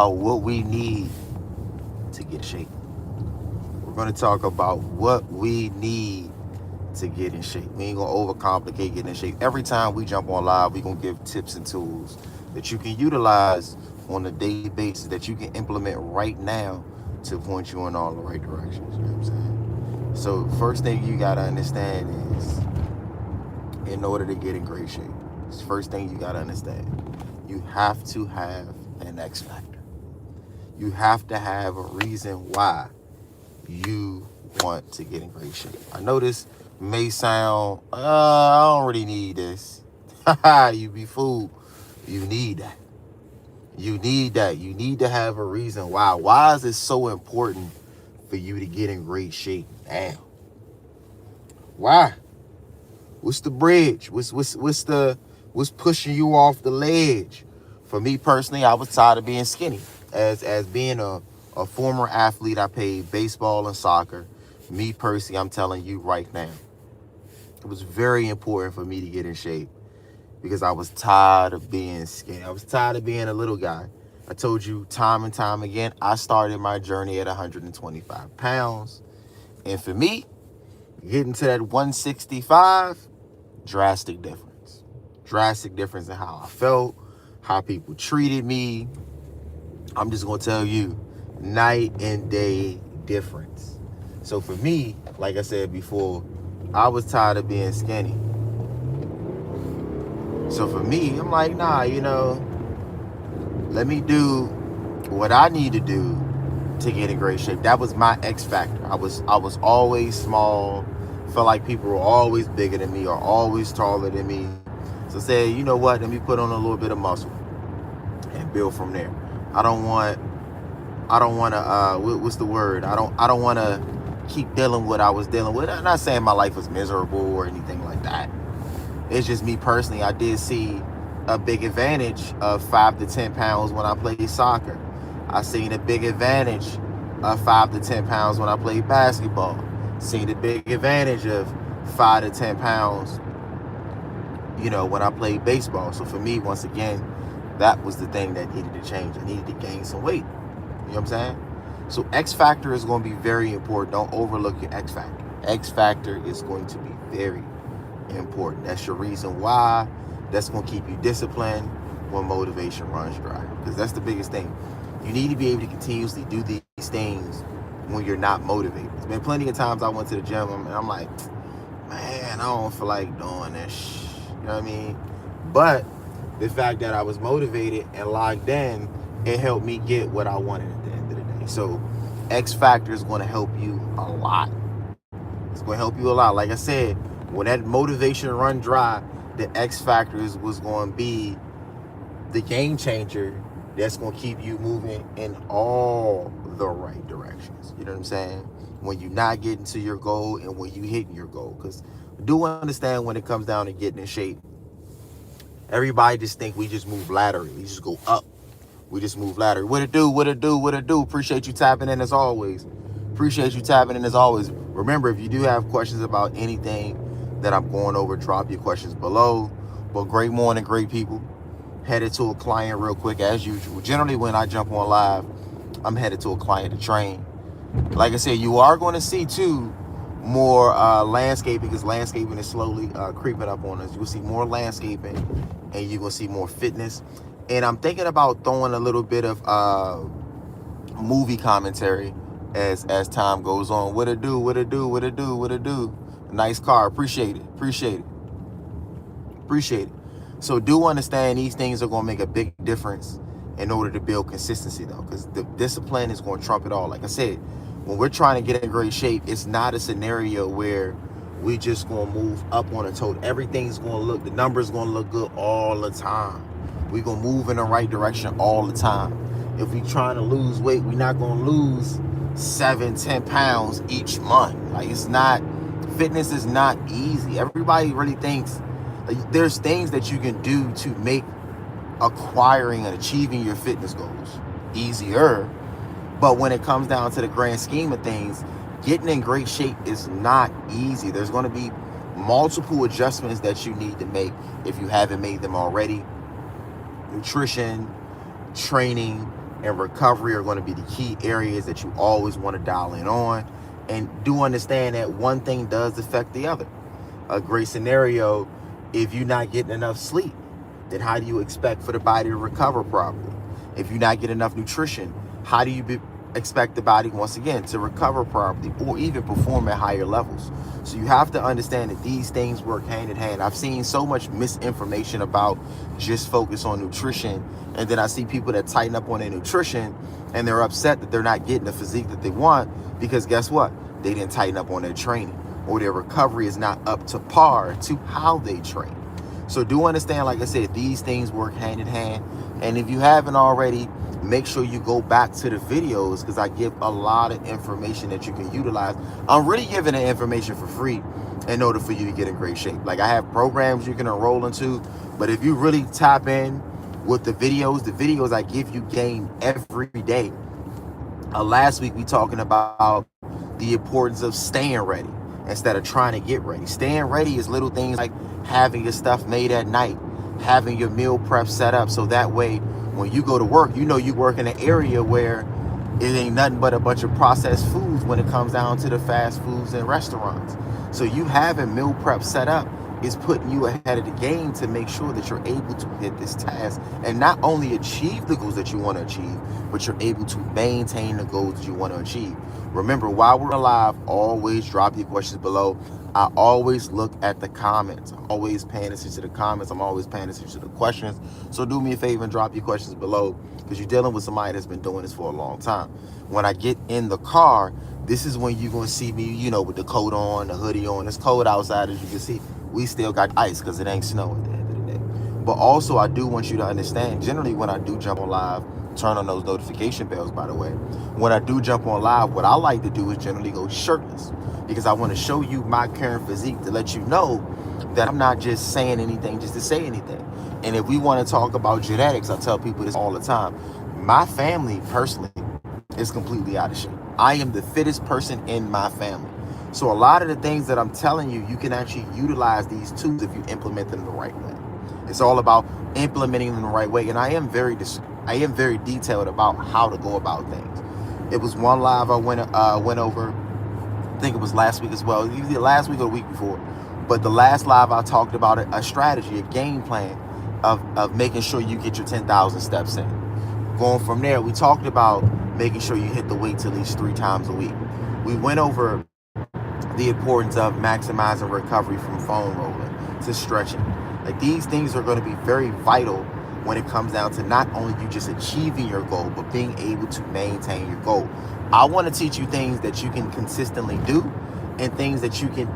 what we need to get in shape. We're going to talk about what we need to get in shape. We ain't going to overcomplicate getting in shape. Every time we jump on live, we're going to give tips and tools that you can utilize on a daily basis, that you can implement right now to point you in all the right directions. You know what I'm saying? So, first thing you got to understand is, in order to get in great shape, first thing you got to understand, you have to have an X factor. You have to have a reason why you want to get in great shape. I know this may sound, I don't really need this. You be fooled. You need that. You need that. You need to have a reason why. Why is it so important for you to get in great shape now? Why? What's the bridge? What's pushing you off the ledge? For me personally, I was tired of being skinny. As being a former athlete, I played baseball and soccer. Me personally, I'm telling you right now, it was very important for me to get in shape because I was tired of being skinny. I was tired of being a little guy. I told you time and time again, I started my journey at 125 pounds. And for me, getting to that 165, drastic difference. Drastic difference in how I felt, how people treated me. I'm just going to tell you, night and day difference. So for me, like I said before, I was tired of being skinny. So for me, I'm like, nah, let me do what I need to do to get in great shape. That was my X factor. I was always small. Felt like people were always bigger than me or always taller than me. So say, you know what? Let me put on a little bit of muscle and build from there. I don't want to. What's the word? I don't want to keep dealing with what I was dealing with. I'm not saying my life was miserable or anything like that. It's just me personally. I did see a big advantage of 5 to 10 pounds when I played soccer. I seen a big advantage of 5 to 10 pounds when I played basketball. Seen a big advantage of 5 to 10 pounds, when I played baseball. So for me, once again, that was the thing that needed to change. I needed to gain some weight. You know what I'm saying? So X factor is going to be very important. Don't overlook your X factor. X factor is going to be very important. That's your reason why. That's going to keep you disciplined when motivation runs dry. Because that's the biggest thing. You need to be able to continuously do these things when you're not motivated. There's been plenty of times I went to the gym and I'm like, man, I don't feel like doing this. You know what I mean? But the fact that I was motivated and logged in, it helped me get what I wanted at the end of the day. So X factor is going to help you a lot. It's going to help you a lot. Like I said, when that motivation run dry, the X factor was going to be the game changer that's going to keep you moving in all the right directions. You know what I'm saying? When you're not getting to your goal and when you hitting your goal. Because do understand when it comes down to getting in shape, everybody just think we just move laterally. We just go up. We just move laterally. What it do? What it do? What it do? Appreciate you tapping in as always. Appreciate you tapping in as always. Remember, if you do have questions about anything that I'm going over, drop your questions below. But great morning, great people. Headed to a client real quick as usual. Generally, when I jump on live, I'm headed to a client to train. Like I said, you are going to see too more landscaping, because landscaping is slowly creeping up on us. You will see more landscaping and you're going to see more fitness. And I'm thinking about throwing a little bit of movie commentary as time goes on. What it do, what it do, what it do, what it do. Nice car. Appreciate it. Appreciate it. Appreciate it. So do understand these things are going to make a big difference in order to build consistency, though, because the discipline is going to trump it all. Like I said, when we're trying to get in great shape, it's not a scenario where we just going to move up on a total. Everything's going to look, the numbers going to look good all the time. We're going to move in the right direction all the time. If we're trying to lose weight, we're not going to lose 7-10 pounds each month. Like, it's not, fitness is not easy. Everybody really thinks there's things that you can do to make acquiring and achieving your fitness goals easier. But when it comes down to the grand scheme of things, getting in great shape is not easy. There's going to be multiple adjustments that you need to make if you haven't made them already. Nutrition, training, and recovery are going to be the key areas that you always want to dial in on. And do understand that one thing does affect the other. A great scenario, if you're not getting enough sleep, then how do you expect for the body to recover properly? If you're not getting enough nutrition, how do you expect the body, once again, to recover properly or even perform at higher levels? So you have to understand that these things work hand in hand. I've seen so much misinformation about just focus on nutrition, and then I see people that tighten up on their nutrition and they're upset that they're not getting the physique that they want because guess what? They didn't tighten up on their training, or their recovery is not up to par to how they train. So do understand, like I said, these things work hand in hand. And if you haven't already, make sure you go back to the videos because I give a lot of information that you can utilize. I'm really giving the information for free in order for you to get in great shape. Like I have programs you can enroll into, but if you really tap in with the videos I give you gain every day. Last week we talking about the importance of staying ready instead of trying to get ready. Staying ready is little things like having your stuff made at night, having your meal prep set up so that way when you go to work, you know you work in an area where it ain't nothing but a bunch of processed foods when it comes down to the fast foods and restaurants. So you having meal prep set up is putting you ahead of the game to make sure that you're able to hit this task and not only achieve the goals that you want to achieve, but you're able to maintain the goals that you want to achieve. Remember, while we're alive, always drop your questions below. I always look at the comments. I'm always paying attention to the comments. I'm always paying attention to the questions. So do me a favor and drop your questions below because you're dealing with somebody that's been doing this for a long time. When I get in the car, this is when you're going to see me, you know, with the coat on, the hoodie on. It's cold outside, as you can see. We still got ice because it ain't snow at the end of the day. But also, I do want you to understand, generally when I do jump on live, turn on those notification bells, by the way. When I do jump on live, what I like to do is generally go shirtless because I want to show you my current physique to let you know that I'm not just saying anything just to say anything. And if we want to talk about genetics, I tell people this all the time. My family, personally, is completely out of shape. I am the fittest person in my family. So a lot of the things that I'm telling you, you can actually utilize these tools if you implement them the right way. It's all about implementing them the right way. And I am very detailed about how to go about things. It was one live I went over, I think it was last week as well, either last week or the week before. But the last live I talked about a strategy, a game plan of making sure you get your 10,000 steps in. Going from there, we talked about making sure you hit the weights at least 3 times a week. We went over the importance of maximizing recovery from foam rolling to stretching. Like these things are going to be very vital when it comes down to not only you just achieving your goal, but being able to maintain your goal. I want to teach you things that you can consistently do and things that you can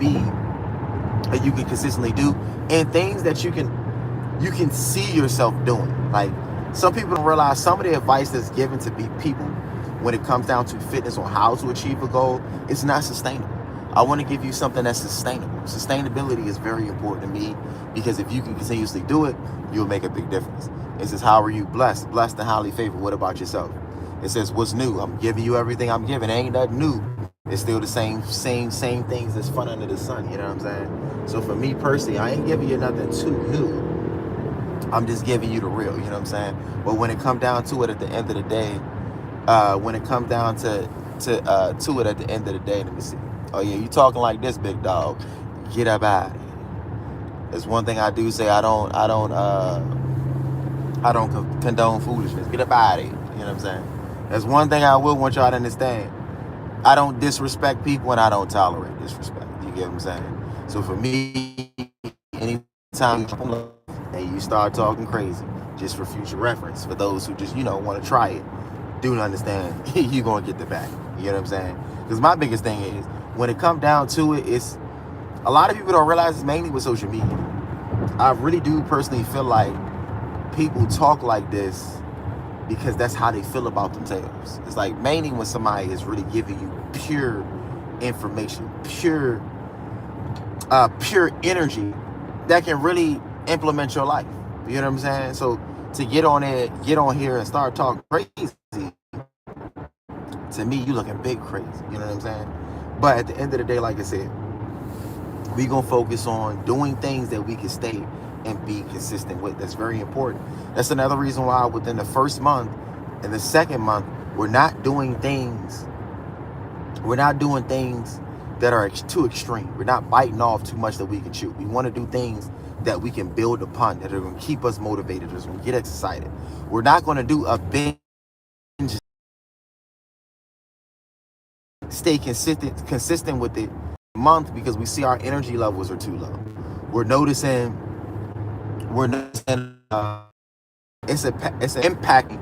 consistently do and things that you can see yourself doing. Like some people don't realize some of the advice that's given to people when it comes down to fitness on how to achieve a goal, it's not sustainable. I want to give you something that's sustainable. Sustainability is very important to me because if you can continuously do it, you'll make a big difference. It says, how are you blessed? Blessed and highly favored. What about yourself? It says, what's new? I'm giving you everything I'm giving. It ain't nothing new. It's still the same things that's fun under the sun. You know what I'm saying? So for me personally, I ain't giving you nothing too new. I'm just giving you the real. You know what I'm saying? But when it comes down to it at the end of the day, let me see. Oh yeah, you talking like this, big dog. Get up out of here. There's one thing I do say, I don't condone foolishness. Get up out of here. You know what I'm saying? There's one thing I will want y'all to understand. I don't disrespect people and I don't tolerate disrespect. You get what I'm saying? So for me, anytime and you start talking crazy, just for future reference, for those who just, want to try it, do understand you're going to get the back. You know what I'm saying? Because my biggest thing is, when it comes down to it, it's a lot of people don't realize it's mainly with social media. I really do personally feel like people talk like this because that's how they feel about themselves. It's like mainly when somebody is really giving you pure information, pure energy that can really implement your life. You know what I'm saying? So to get on here and start talking crazy, to me, you looking big crazy. You know what I'm saying? But at the end of the day, like I said, we gonna focus on doing things that we can stay and be consistent with. That's very important. That's another reason why within the first month, In the second month, we're not doing things. We're not doing things that are too extreme. We're not biting off too much that we can chew. We want to do things that we can build upon, that are going to keep us motivated, that's going to get us excited. We're not going to do a binge. Stay consistent with it month because we see our energy levels are too low. We're noticing it's impacting